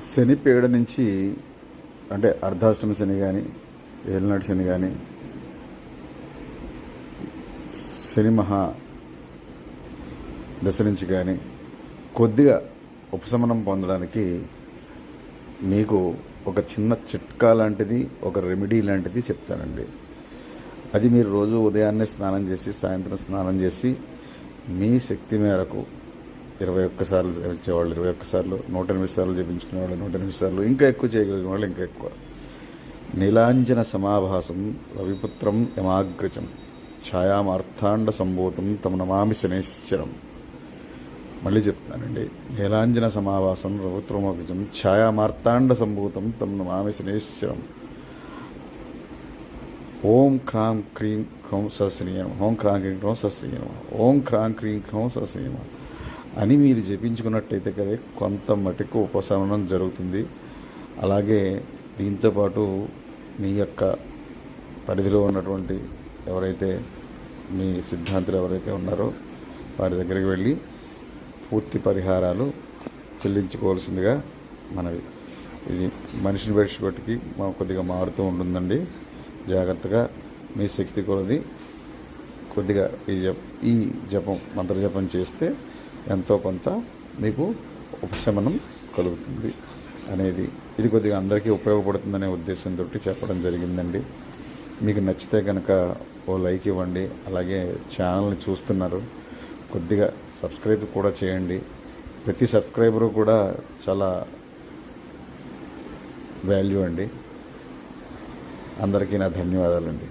శని పీడ నుంచి అంటే అర్ధాష్టమి శని కానీ ఏలినాటి శని కానీ శని మహా దశ నుంచి కానీ కొద్దిగా ఉపశమనం పొందడానికి మీకు ఒక చిన్న చిట్కా లాంటిది, ఒక రెమెడీ లాంటిది చెప్తానండి. అది మీరు రోజు ఉదయాన్నే స్నానం చేసి సాయంత్రం స్నానం చేసి మీ శక్తి మేరకు 21 సార్లు జపించేవాళ్ళు 21 సార్లు, 108 సార్లు జపించుకునే వాళ్ళు 108 సార్లు, ఇంకా ఎక్కువ చేయగలిగిన వాళ్ళు ఇంకా ఎక్కువ. నీలాంజన సమాభాసం రవిపుత్రం యమాగ్రజం ఛాయామార్థాండ సంభూతం తమ నమామి శనేశ్వరం. మళ్ళీ చెప్తానండి. నీలాంజన సమావాసం రవిపుత్రమగ్రజం ఛాయామార్థాండ సంభూతం తమ నమామి శనేశ్వరం. ఓం క్రాం క్రీం క్రౌం సహస్రీయం, ఓం క్రాం క్రీం క్రౌం సహస్రీయం, ఓం క్రాం క్రీం క్రౌం సహస్రీయం అని మీరు జపించుకున్నట్టయితే కదా కొంత మటుకు ఉపశమనం జరుగుతుంది. అలాగే దీంతోపాటు మీ యొక్క పరిధిలో ఉన్నటువంటి ఎవరైతే మీ సిద్ధాంతులు ఎవరైతే ఉన్నారో వారి దగ్గరికి వెళ్ళి పూర్తి పరిహారాలు చెల్లించుకోవాల్సిందిగా మనవి. ఇది మనిషిని బట్టి కొద్దిగా మారుతూ ఉంటుందండి. జాగ్రత్తగా మీ శక్తి కొలది కొద్దిగా ఈ జపం మంత్రజపం చేస్తే ఎంతో కొంత మీకు ఉపశమనం కలుగుతుంది అనేది ఇది కొద్దిగా అందరికీ ఉపయోగపడుతుందనే ఉద్దేశంతో చెప్పడం జరిగిందండి. మీకు నచ్చితే కనుక ఓ లైక్ ఇవ్వండి. అలాగే ఛానల్ని చూస్తున్నారు కొద్దిగా సబ్స్క్రైబ్ కూడా చేయండి. ప్రతి సబ్స్క్రైబరు కూడా చాలా వాల్యూ అండి. అందరికీ నా ధన్యవాదాలండి.